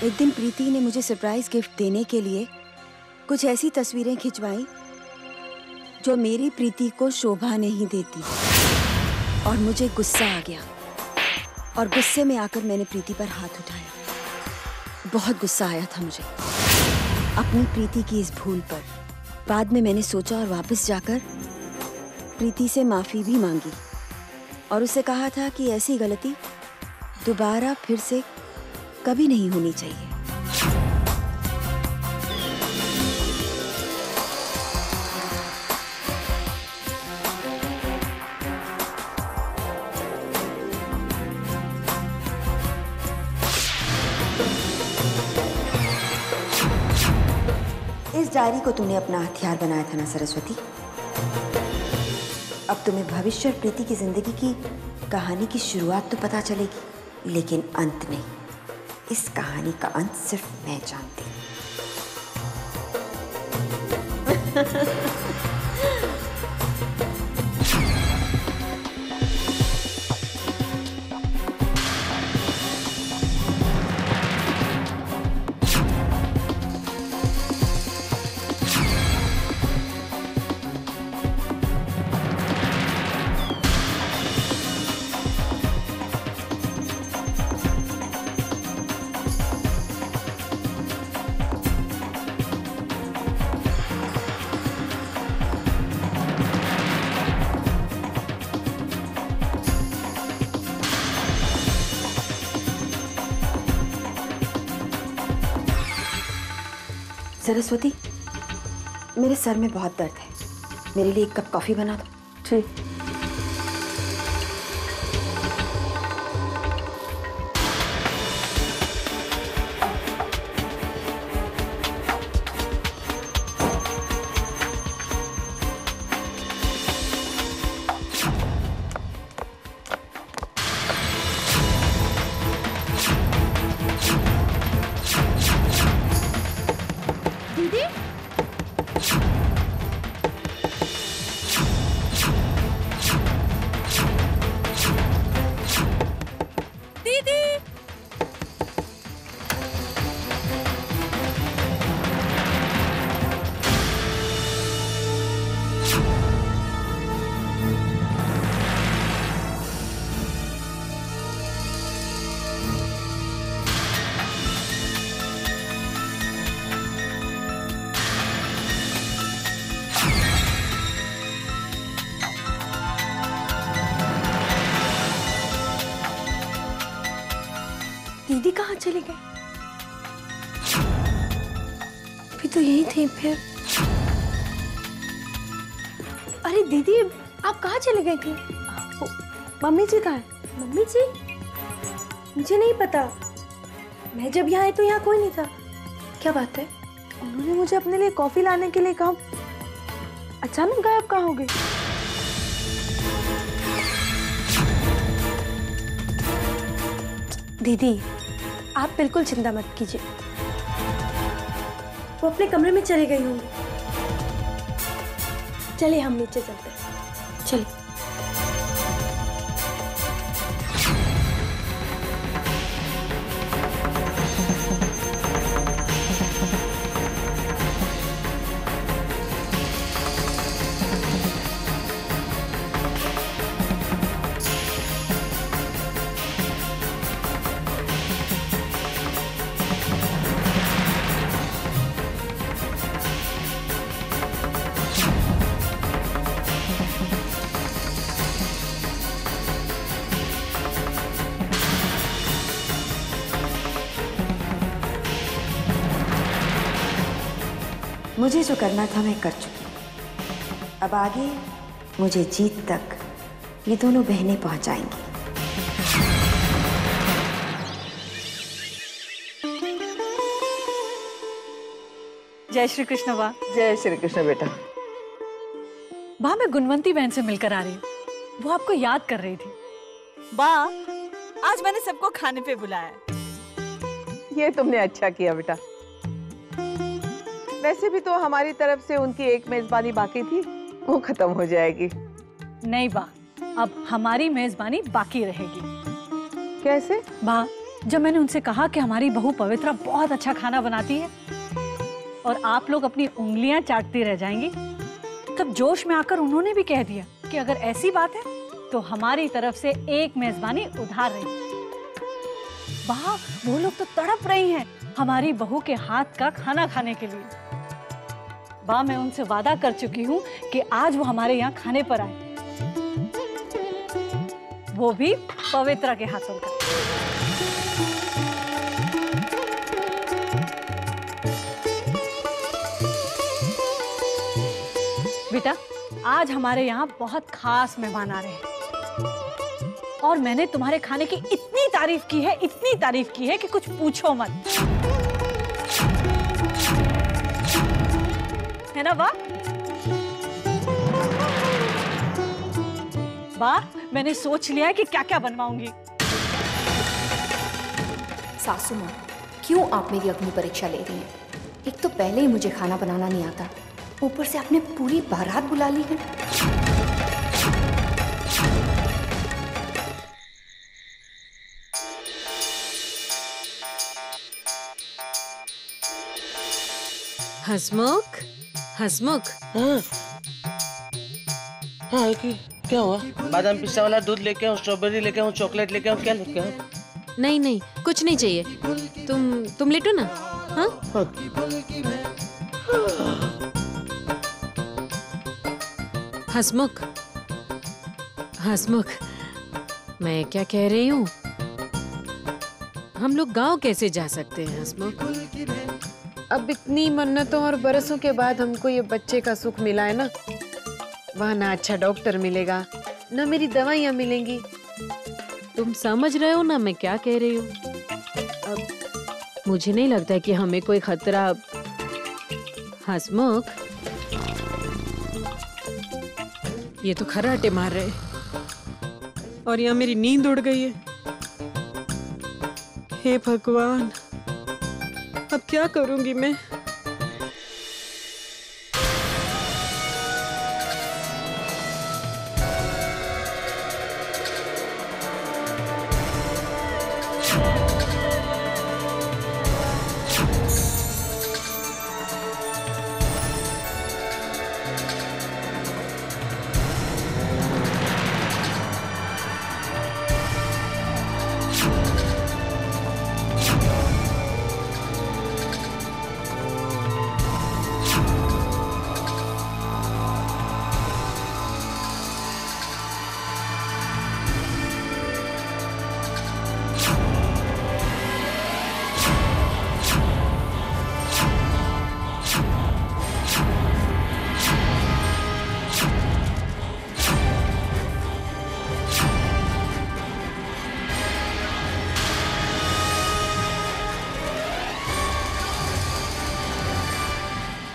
एक दिन प्रीति ने मुझे सरप्राइज गिफ्ट देने के लिए कुछ ऐसी तस्वीरें खिंचवाई जो मेरी प्रीति को शोभा नहीं देती, और मुझे गुस्सा आ गया और गुस्से में आकर मैंने प्रीति पर हाथ उठाया। बहुत गुस्सा आया था मुझे अपनी प्रीति की इस भूल पर। बाद में मैंने सोचा और वापस जाकर प्रीति से माफ़ी भी मांगी और उससे कहा था कि ऐसी गलती दोबारा फिर से कभी नहीं होनी चाहिए। इस डायरी को तुमने अपना हथियार बनाया था ना सरस्वती। अब तुम्हें भविष्य और प्रीति की जिंदगी की कहानी की शुरुआत तो पता चलेगी, लेकिन अंत नहीं। इस कहानी का अंत सिर्फ मैं जानती हूँ। सरस्वती, मेरे सर में बहुत दर्द है, मेरे लिए एक कप कॉफी बना दो। ठीक। दीदी कहाँ चली गई? अभी तो यही थी। फिर अरे दीदी, आप कहाँ चली गई थी? मम्मी जी कहाँ है? मम्मी जी? मुझे नहीं पता। मैं जब यहाँ आई तो यहाँ कोई नहीं था। क्या बात है? उन्होंने मुझे अपने लिए कॉफी लाने के लिए कहा, अचानक गायब कहाँ हो गई? दीदी, आप बिल्कुल चिंता मत कीजिए, वो अपने कमरे में चले गई होंगी। चलिए हम नीचे चलते हैं। चलिए। मुझे जो करना था मैं कर चुकी हूँ। अब आगे मुझे जीत तक ये दोनों बहनें पहुंचाएंगी। जय श्री कृष्ण बा। जय श्री कृष्ण बेटा। बा, मैं गुणवंती बहन से मिलकर आ रही हूँ, वो आपको याद कर रही थी। बा, आज मैंने सबको खाने पे बुलाया। ये तुमने अच्छा किया बेटा। वैसे भी तो हमारी तरफ से उनकी एक मेजबानी बाकी थी, वो खत्म हो जाएगी। नहीं बा, अब हमारी मेजबानी बाकी रहेगी। कैसे? बा, जब मैंने उनसे कहा कि हमारी बहू पवित्रा बहुत अच्छा खाना बनाती है और आप लोग अपनी उंगलियां चाटती रह जाएंगी, तब जोश में आकर उन्होंने भी कह दिया कि अगर ऐसी बात है तो हमारी तरफ से एक मेजबानी उधार रही। वाह, वो लोग तो तड़प रही हैं हमारी बहू के हाथ का खाना खाने के लिए। वाह, मैं उनसे वादा कर चुकी हूँ कि आज वो हमारे यहाँ खाने पर आए, वो भी पवित्रा के हाथों का। बेटा, आज हमारे यहाँ बहुत खास मेहमान आ रहे हैं और मैंने तुम्हारे खाने की इतनी तारीफ की है कि कुछ पूछो मत, है ना? वाह वाह, मैंने सोच लिया है कि क्या क्या बनवाऊंगी। सासू माँ, क्यों आप मेरी अग्नि परीक्षा ले रही हैं? एक तो पहले ही मुझे खाना बनाना नहीं आता, ऊपर से आपने पूरी बारात बुला ली है। हसमुख, हसमुख। हाँ हाँ, क्या हुआ? बादाम पिस्ता वाला दूध लेके आऊं, स्ट्रॉबेरी लेके आऊं, चॉकलेट लेके आऊं, क्या लेके आऊं? नहीं नहीं, कुछ नहीं चाहिए। तुम लेटो ना। हाँ? हसमुख, हसमुख, मैं क्या कह रही हूँ, हम लोग गांव कैसे जा सकते हैं हसमुख? अब इतनी मन्नतों और बरसों के बाद हमको ये बच्चे का सुख मिला है ना, वहाँ ना अच्छा डॉक्टर मिलेगा, ना मेरी दवाइयाँ मिलेंगी। तुम समझ रहे हो ना मैं क्या कह रही हूँ? अब मुझे नहीं लगता कि हमें कोई खतरा। हसमुख, ये तो खर्राटे मार रहे और यहाँ मेरी नींद उड़ गई है। हे भगवान, अब क्या करूंगी मैं?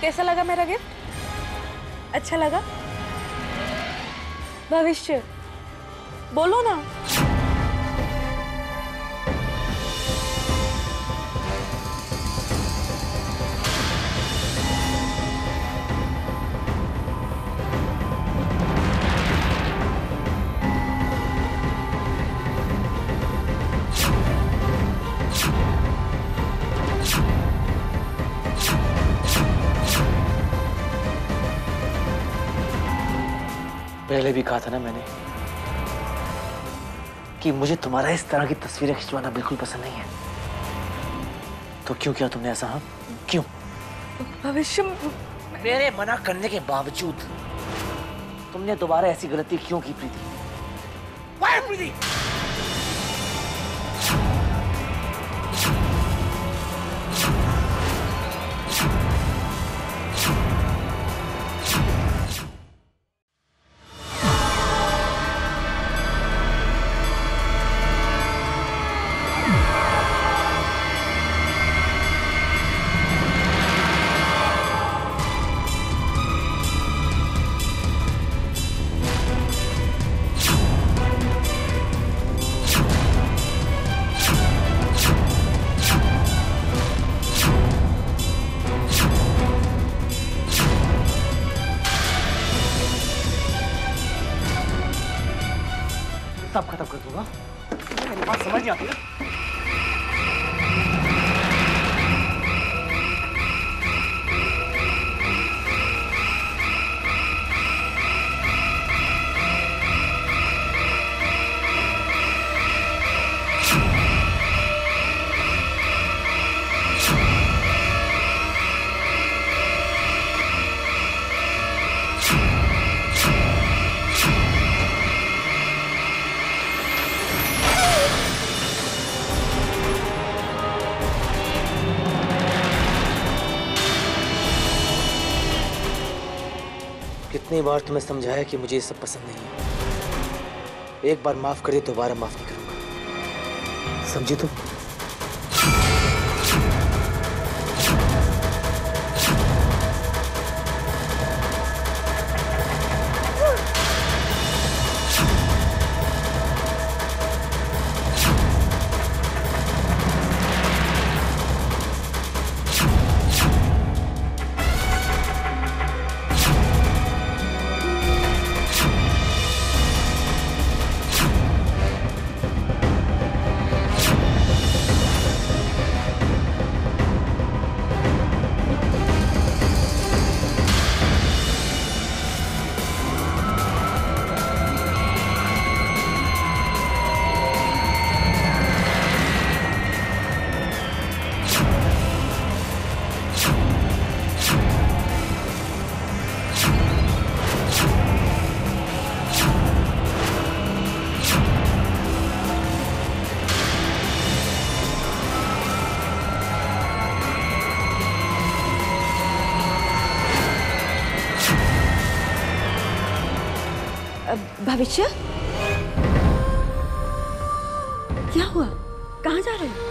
कैसा लगा मेरा गिफ्ट? अच्छा लगा? भविष्य बोलो ना। पहले भी कहा था ना मैंने कि मुझे तुम्हारा इस तरह की तस्वीरें खिंचवाना बिल्कुल पसंद नहीं है। तो क्यों किया तुमने ऐसा? हाँ, क्यों? भविष्य मेरे मना करने के बावजूद तुमने दोबारा ऐसी गलती क्यों की प्रीति? Why, प्रीति? सब खत्म कर दूंगा। मेरी बात समझ नहीं आती है। कितनी बार तुम्हें समझाया कि मुझे ये सब पसंद नहीं है। एक बार माफ कर दे, दोबारा माफ नहीं करूंगा, समझी तुम? भविष्य, क्या हुआ? कहाँ जा रहे हो?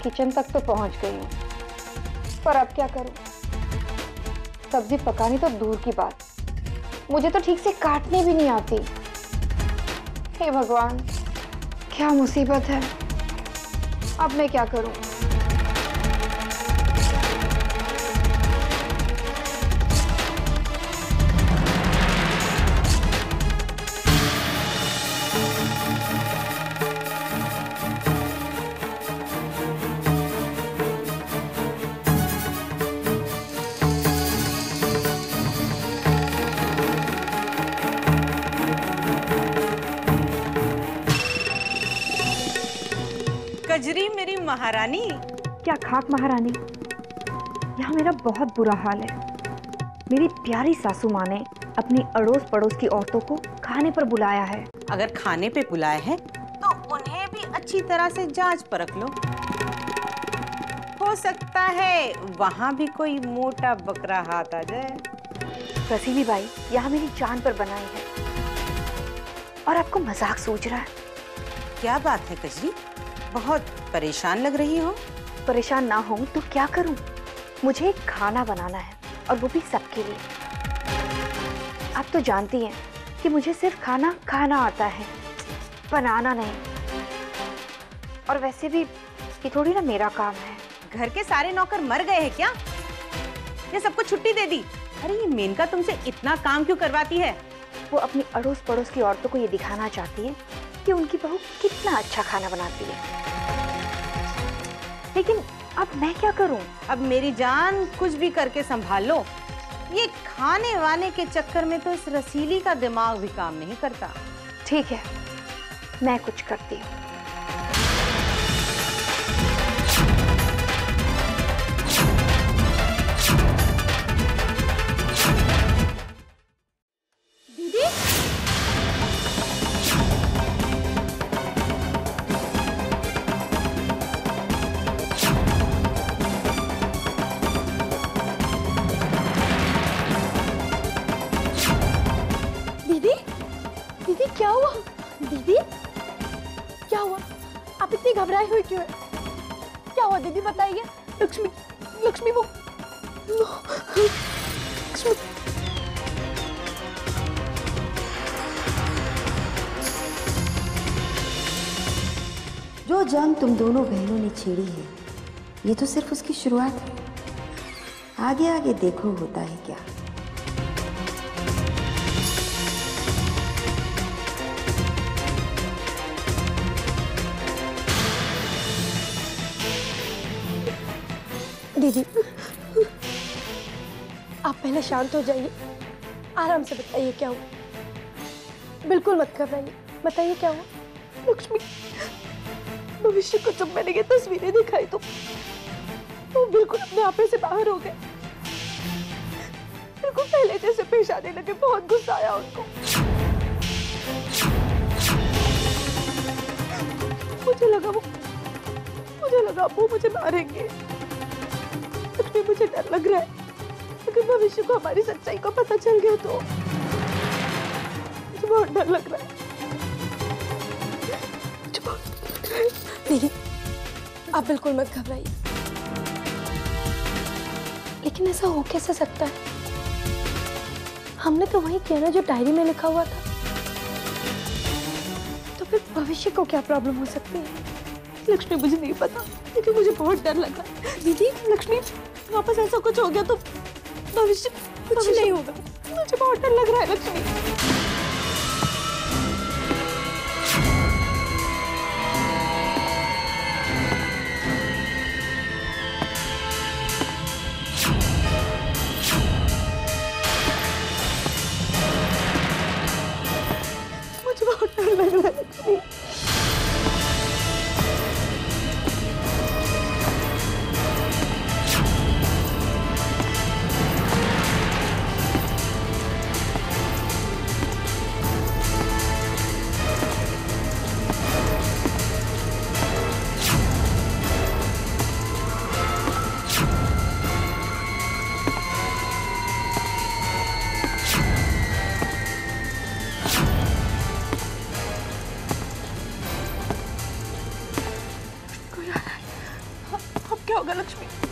किचन तक तो पहुंच गई हूँ, पर अब क्या करूं? सब्जी पकानी तो दूर की बात, मुझे तो ठीक से काटनी भी नहीं आती। हे भगवान, क्या मुसीबत है। अब मैं क्या करूं? कजरी मेरी महारानी। क्या खाक महारानी, यहाँ मेरा बहुत बुरा हाल है। मेरी प्यारी सासू माँ ने अपनी अड़ोस पड़ोस की औरतों को खाने पर बुलाया है। अगर खाने पे बुलाए हैं तो उन्हें भी अच्छी तरह से जांच परख लो। हो सकता है वहाँ भी कोई मोटा बकरा हाथ आ जाए। रसीली बाई यहाँ मेरी जान पर बनाई है और आपको मजाक सूझ रहा है। क्या बात है कजरी, बहुत परेशान लग रही हो। परेशान ना हूँ तो क्या करूँ? मुझे खाना बनाना है और वो भी सबके लिए। आप तो जानती हैं कि मुझे सिर्फ खाना खाना आता है, बनाना नहीं। और वैसे भी ये थोड़ी ना मेरा काम है। घर के सारे नौकर मर गए हैं क्या? ये सबको छुट्टी दे दी? अरे ये मेनका तुमसे इतना काम क्यों करवाती है? वो अपनी अड़ोस पड़ोस की औरतों को ये दिखाना चाहती है कि उनकी बहू कितना अच्छा खाना बनाती है। लेकिन अब मैं क्या करूं? अब मेरी जान कुछ भी करके संभाल लो। ये खाने वाने के चक्कर में तो इस रसीली का दिमाग भी काम नहीं करता। ठीक है, मैं कुछ करती हूँ। क्या हुआ दीदी? क्या हुआ? आप इतनी घबराई हुई क्यों है? क्या हुआ दीदी, बताइए। लक्ष्मी, लक्ष्मी वो लक्ष्मी। जो जंग तुम दोनों बहनों ने छेड़ी है, ये तो सिर्फ उसकी शुरुआत है। आगे आगे देखो होता है क्या। दीदी आप पहले शांत हो जाइए, आराम से बताइए क्या हुआ। बिल्कुल मत घबराइए, बताइए क्या हुआ। लक्ष्मी भविष्य को जब मैंने ये तस्वीरें दिखाई तो वो बिल्कुल अपने आपे से बाहर हो गए, बिल्कुल पहले जैसे पेश आने लगे। बहुत गुस्सा आया उनको। मुझे लगा वो मुझे मारेंगे, लेकिन मुझे डर लग रहा है अगर भविष्य को हमारी सच्चाई को पता चल गया तो। मुझे बहुत डर लग रहा है। दीदी आप बिल्कुल मत घबराइए, लेकिन ऐसा हो कैसे सकता है? हमने तो वही किया ना जो डायरी में लिखा हुआ था। तो फिर भविष्य को क्या प्रॉब्लम हो सकती है? लक्ष्मी मुझे नहीं पता, लेकिन मुझे बहुत डर लग रहा है। दीदी लक्ष्मी वापस ऐसा कुछ हो गया तो भविष्य कुछ नहीं होगा। मुझे बहुत डर लग रहा है लक्ष्मी। मुझे बहुत डर लग रहा है लक्ष्मी। अब क्या होगा लक्ष्मी?